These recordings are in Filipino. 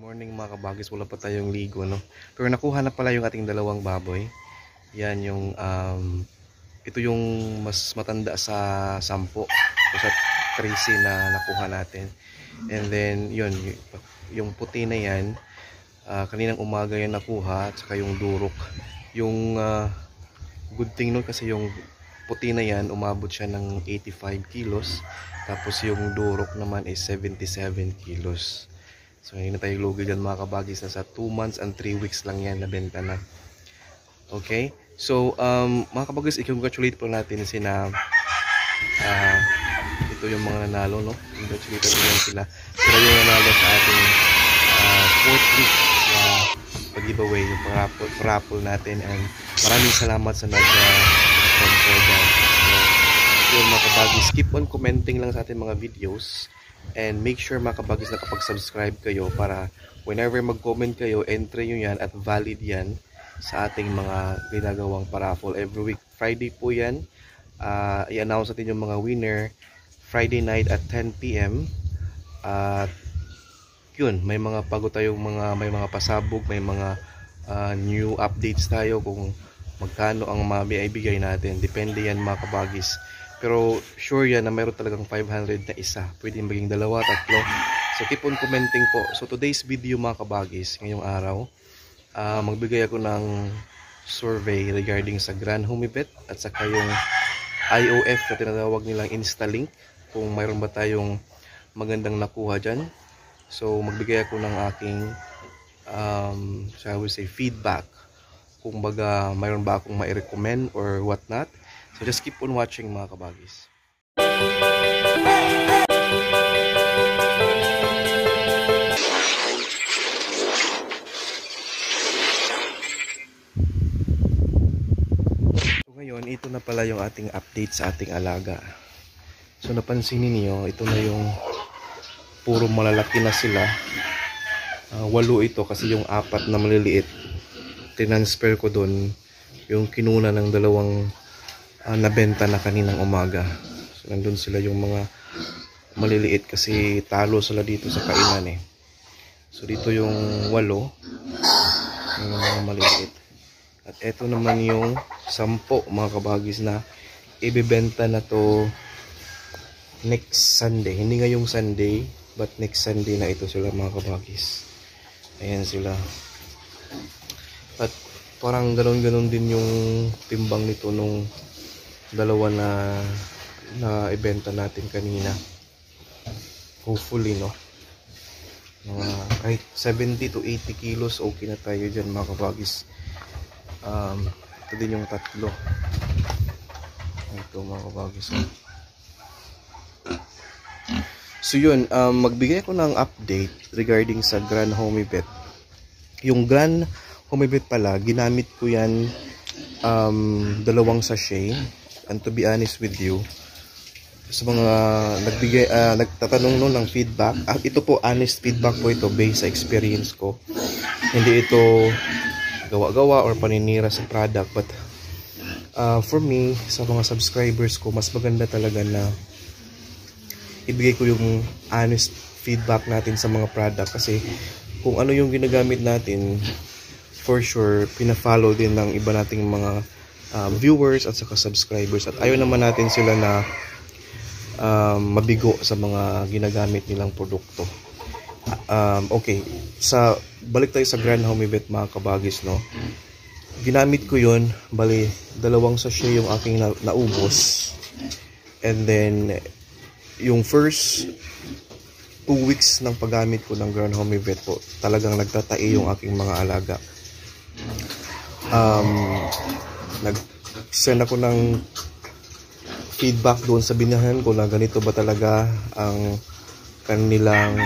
Morning mga kabagis, wala pa tayong ligo, no? Pero nakuha na pala yung ating dalawang baboy. Yan yung ito yung mas matanda sa 10 o sa 13 na nakuha natin. And then yun, yung puti na yan, kaninang umaga yan nakuha, at saka yung durok. Yung good thing nun kasi yung puti na yan, umabot siya ng 85 kilos. Tapos yung durok naman is 77 kilos. So hindi na tayo lugi dyan mga kabagis, na sa 2 months and 3 weeks lang yan nabenta na. Okay? So mga kabagis, i-congratulate po natin sina ito yung mga nanalo, no? Congratulate natin sila. Sila yung nanalo sa ating 4th week na pag-giveaway, yung raffle natin, and maraming salamat sa nag-sponsor dyan. So yung mga kabagis, keep on commenting lang sa ating mga videos. And make sure mga kabagis na kapag-subscribe kayo, para whenever mag-comment kayo, entry nyo yan at valid yan sa ating mga ginagawang paraffle. Every week, Friday po yan. I-announce natin yung mga winner Friday night at 10 PM. At yun, may mga bago tayong may mga pasabog, may mga new updates tayo kung magkano ang maibigay natin. Depende yan mga kabagis. Pero sure yan na mayroon talagang 500 na isa. Pwede maging 2, 3. So keep on commenting po. So today's video mga kabagis, ngayong araw, magbigay ako ng survey regarding sa Grand Humibet at saka yung IOF na tinatawag nilang Instalink. Kung mayroon ba tayong magandang nakuha dyan. So magbigay ako ng aking shall we say feedback. Kung baga mayroon ba akong mai-recommend or what not. So just keep on watching mga kabagis. So ngayon, ito na pala yung ating update sa ating alaga. So napansin niyo, ito na yung puro malalaki na sila. 8 ito kasi yung 4 na maliliit tinransfer ko doon, yung kinuna ng 2 nabenta na kaninang umaga. So nandun sila yung mga maliliit kasi talo sila dito sa kainan eh. So dito yung 8 yung mga maliliit. At eto naman yung 10 mga kabagis na ibebenta na to next Sunday. Hindi ngayong Sunday, but next Sunday na ito sila mga kabagis. Ayan sila. At parang ganon-ganon din yung timbang nito nung 2 na ibenta natin kanina. Hopefully, no? Kahit 70 to 80 kilos, okay na tayo dyan mga kabagis. Ito din yung 3. Ito mga kabagis. So yun, magbigay ako ng update regarding sa Grand Humibet. Yung Grand Humibet pala, ginamit ko yan 2 sachet. And to be honest with you, sa mga nagtatanong no ng feedback, ito po honest feedback po ito based sa experience ko. Hindi ito gawa-gawa or paninira sa product, but for me, sa mga subscribers ko, mas maganda talaga na ibigay ko yung honest feedback natin sa mga product, kasi kung ano yung ginagamit natin, for sure pina-follow din ng iba nating mga viewers at saka subscribers, at ayaw naman natin sila na mabigo sa mga ginagamit nilang produkto. Okay, balik tayo sa Grand Humibet mga kabagis, no? Ginamit ko yun, bali 2 sachet yung aking naubos, and then yung first 2 weeks ng paggamit ko ng Grand Humibet po, talagang nagtatai yung aking mga alaga. Nag-send ako ng feedback doon sa binahan ko na ganito ba talaga ang kanilang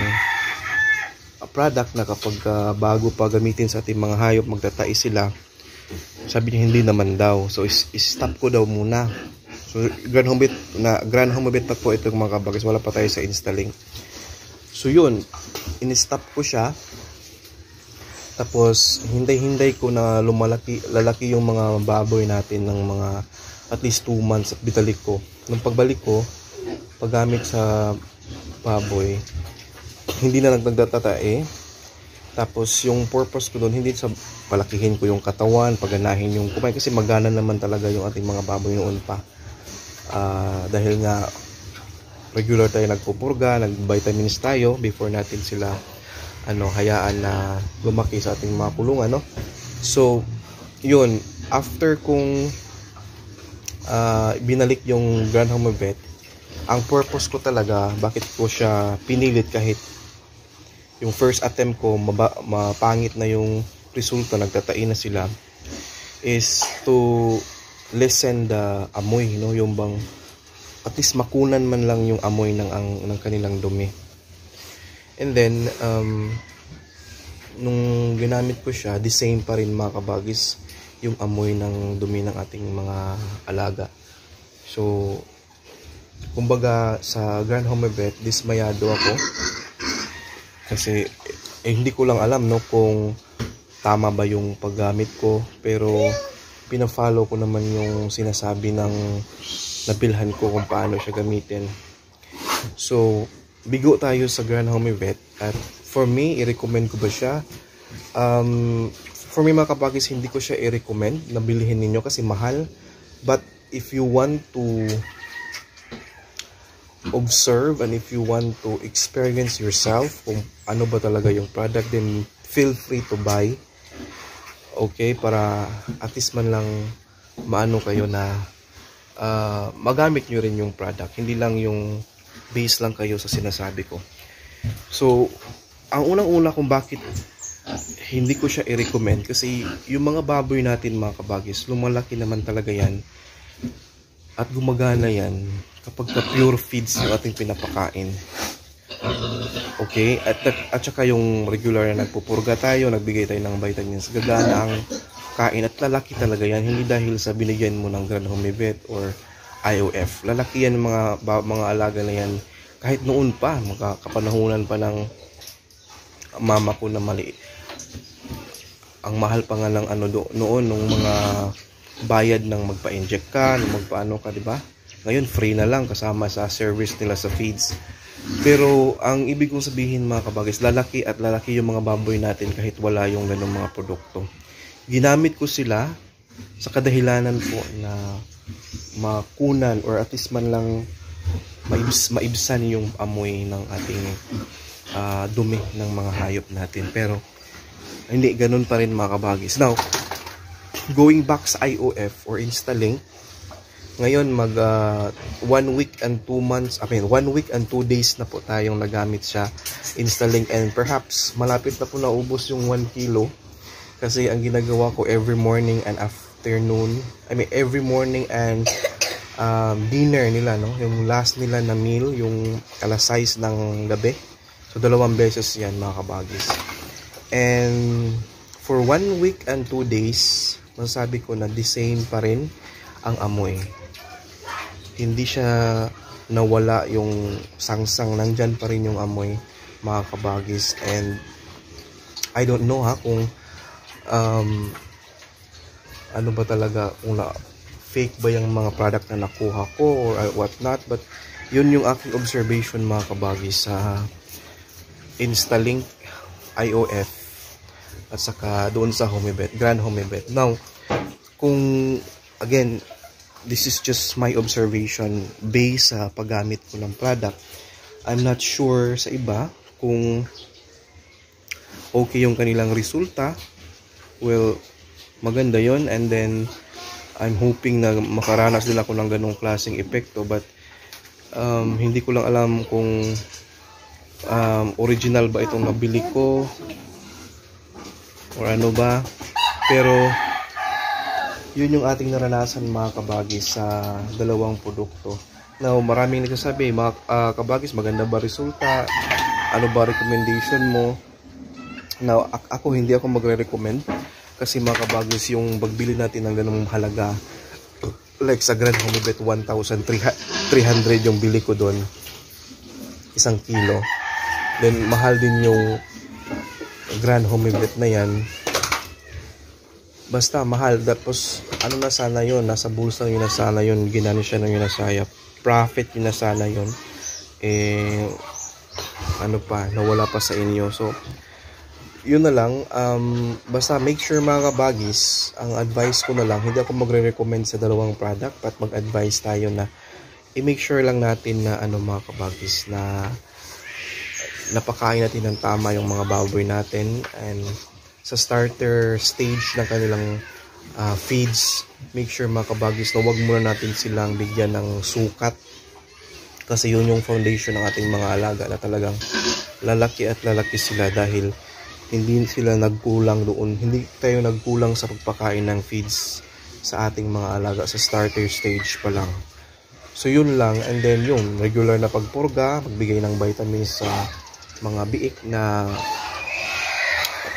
product, na kapag bago pa gamitin sa ating mga hayop magtatai sila. Sabi niya hindi naman daw, so stop ko daw muna. So Grand Humibet pa po itong mga kabagis, wala pa tayo sa Instalink. So yun, in-stop ko siya. Tapos hinday ko na lalaki yung mga baboy natin ng mga at least 2 months, at bitalik ko. Nung pagbalik ko, paggamit sa baboy, hindi na nagtatae. Tapos yung purpose ko doon, hindi sa palakihin ko yung katawan, paganahin yung kumain, kasi magana naman talaga yung ating mga baboy noon pa. Dahil nga regular tayo nagpupurga, nag-vitamins tayo before natin sila hayaan na lumaki sa ating mga kulungan, no? So yun, after kung binalik yung Grand Home Vet, ang purpose ko talaga, bakit ko siya pinilit kahit yung first attempt ko mapangit na yung resulta, nagtatain na sila, is to lessen the amoy, no? Yung bang at least makunan man lang yung amoy ng kanilang dumi. And then nung ginamit ko siya, the same pa rin mga kabagis yung amoy ng dumi ng ating mga alaga. So kumbaga sa Grand Home Vet, dismayado ako kasi hindi ko lang alam, no, kung tama ba yung paggamit ko, pero pina-follow ko naman yung sinasabi ng napilhan ko kung paano siya gamitin. So bigo tayo sa Grand Home Vet, at for me, i-recommend ko ba siya? For me mga kabagis, hindi ko siya i-recommend na bilhin ninyo kasi mahal. But if you want to observe and if you want to experience yourself kung ano ba talaga yung product, then feel free to buy. Okay, para at least man lang maano kayo na magamit nyo rin yung product, hindi lang yung base lang kayo sa sinasabi ko. So ang unang-una kung bakit hindi ko siya i-recommend, kasi yung mga baboy natin mga kabagis, lumalaki naman talaga yan at gumagana yan kapag pure feeds yung ating pinapakain. Okay, at saka yung regular na nagpupurga tayo, nagbigay tayo ng vitamins, gagana ang kain at lalaki talaga yan, hindi dahil sa binigyan mo ng Grand Home Vet or IOF. Lalaki yan mga alaga na yan kahit noon pa, makakapanahunan pa ng mama ko na mali. Ang mahal pa nga ng noon nung mga bayad ng magpa-inject ka, nung magpaano ka, di ba? Ngayon free na lang kasama sa service nila sa feeds. Pero ang ibig kong sabihin mga kabagis, lalaki at lalaki yung mga baboy natin kahit wala yung ganung mga produkto. Ginamit ko sila sa kadahilanan po na makunan or at least man lang maibsan yung amoy ng ating dumi ng mga hayop natin. Pero hindi ganun pa rin mga kabagis. Now, going back sa IOF or Instalink, ngayon mag 1 week and 2 months, 1 week and 2 days na po tayong nagamit siya, Instalink, and perhaps malapit na po naubos yung 1 kilo kasi ang ginagawa ko every morning and afternoon, every morning and dinner nila, no? Yung last nila na meal, yung alas 6 ng gabi. So 2 beses yan mga kabagis. And for 1 week and 2 days, masasabi ko na the same pa rin ang amoy. Hindi siya nawala yung sangsang, nandyan pa rin yung amoy mga kabagis. And I don't know kung ano ba talaga, kung fake ba yung mga product na nakuha ko or what not, but yun yung aking observation mga kabagis sa Instalink, IOF at saka doon sa Home Vet, Grand Home Vet. Now, kung again, this is just my observation based sa paggamit ko ng product. I'm not sure sa iba kung okay yung kanilang resulta. Well, maganda yon, and then I'm hoping na makaranas din ako ng ganong klaseng epekto, but hindi ko lang alam kung original ba itong nabili ko or ano ba. Pero yun yung ating naranasan mga kabagis sa dalawang produkto. Now, maraming nagsasabi, mga kabagis, maganda ba resulta? Ano ba recommendation mo? Now, ako hindi ako magre-recommend kasi mga kabagis, yung pagbili natin ng ganung halaga, like sa Grand Home Vet, 1,300 yung bili ko doon, 1 kilo. Then mahal din yung Grand Home Vet na yan, basta mahal. Tapos ano na sana yun, nasa bulsa yun na sana yun, ginano siya ng yun na saya, profit yun na sana yun, ano pa, nawala pa sa inyo. So yun na lang, basta make sure mga kabagis, ang advice ko na lang, hindi ako magre-recommend sa dalawang product, but mag-advise tayo na i-make sure lang natin na mga kabagis, na napakain natin ng tama yung mga baboy natin, and sa starter stage ng kanilang feeds, make sure mga kabagis na huwag muna natin silang bigyan ng sukat, kasi yun yung foundation ng ating mga alaga na talagang lalaki at lalaki sila dahil hindi sila nagkulang doon. Hindi tayo nagkulang sa pagpakain ng feeds sa ating mga alaga sa starter stage pa lang. So yun lang, and then yung regular na pagpurga, magbigay ng vitamins sa mga biik na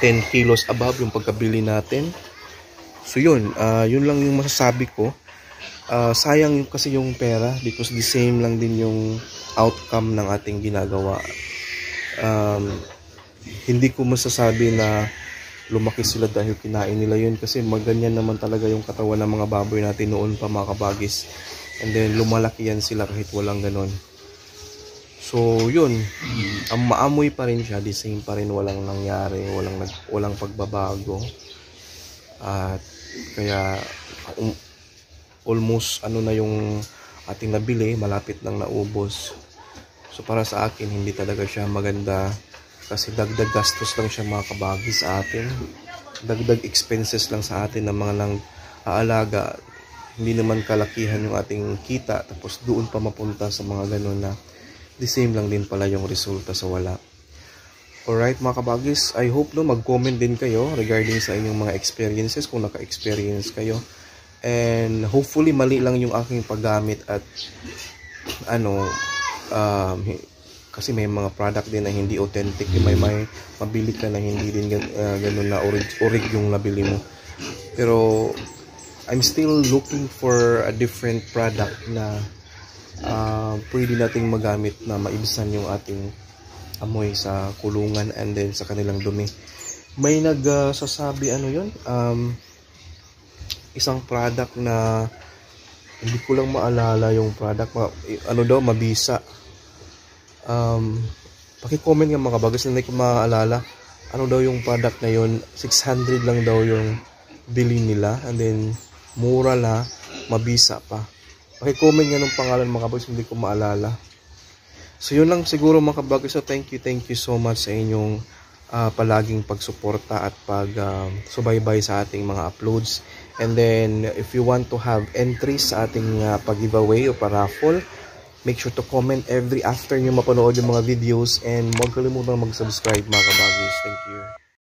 10 kilos above yung pagkabili natin. So yun, yun lang yung masasabi ko. Sayang kasi yung pera because the same lang din yung outcome ng ating ginagawa. Hindi ko masasabi na lumaki sila dahil kinain nila yun, kasi maganyan naman talaga yung katawan ng mga baboy natin noon pa mga kabagis, and then lumalaki yan sila kahit walang ganon. So yun, ang maamoy pa rin siya, the same pa rin, walang nangyari, walang pagbabago. At kaya almost na yung ating nabili, malapit nang naubos. So para sa akin hindi talaga siya maganda, kasi dagdag gastos lang siya mga kabagis sa atin, dagdag expenses lang sa atin ng mga nang aalaga. Hindi naman kalakihan yung ating kita, tapos doon pa mapunta sa mga ganun na the same lang din pala yung resulta sa wala. Alright mga kabagis, I hope mag-comment din kayo regarding sa inyong mga experiences kung naka-experience kayo, and hopefully mali lang yung aking paggamit at kasi may mga product din na hindi authentic, may mabili ka na hindi din ganun na orig yung nabili mo. Pero I'm still looking for a different product na pwede nating magamit na maibsan yung ating amoy sa kulungan and then sa kanilang dumi. May nagsasabi isang product na hindi ko lang maalala yung product, mabisa. Paki-comment nga mga kabagis, hindi ko maalala ano daw yung product na yun. 600 lang daw yung bili nila, and then mura na, mabisa pa. Paki-comment nga ng pangalan mga kabagis, hindi ko maalala. So yun lang siguro mga kabagis. So thank you so much sa inyong palaging pagsuporta at subaybay sa ating mga uploads. And then if you want to have entries sa ating pag-giveaway o pa-raffle, make sure to comment every after nyo mapanood yung mga videos, and huwag kalimutang mag-subscribe mga kabagis. Thank you.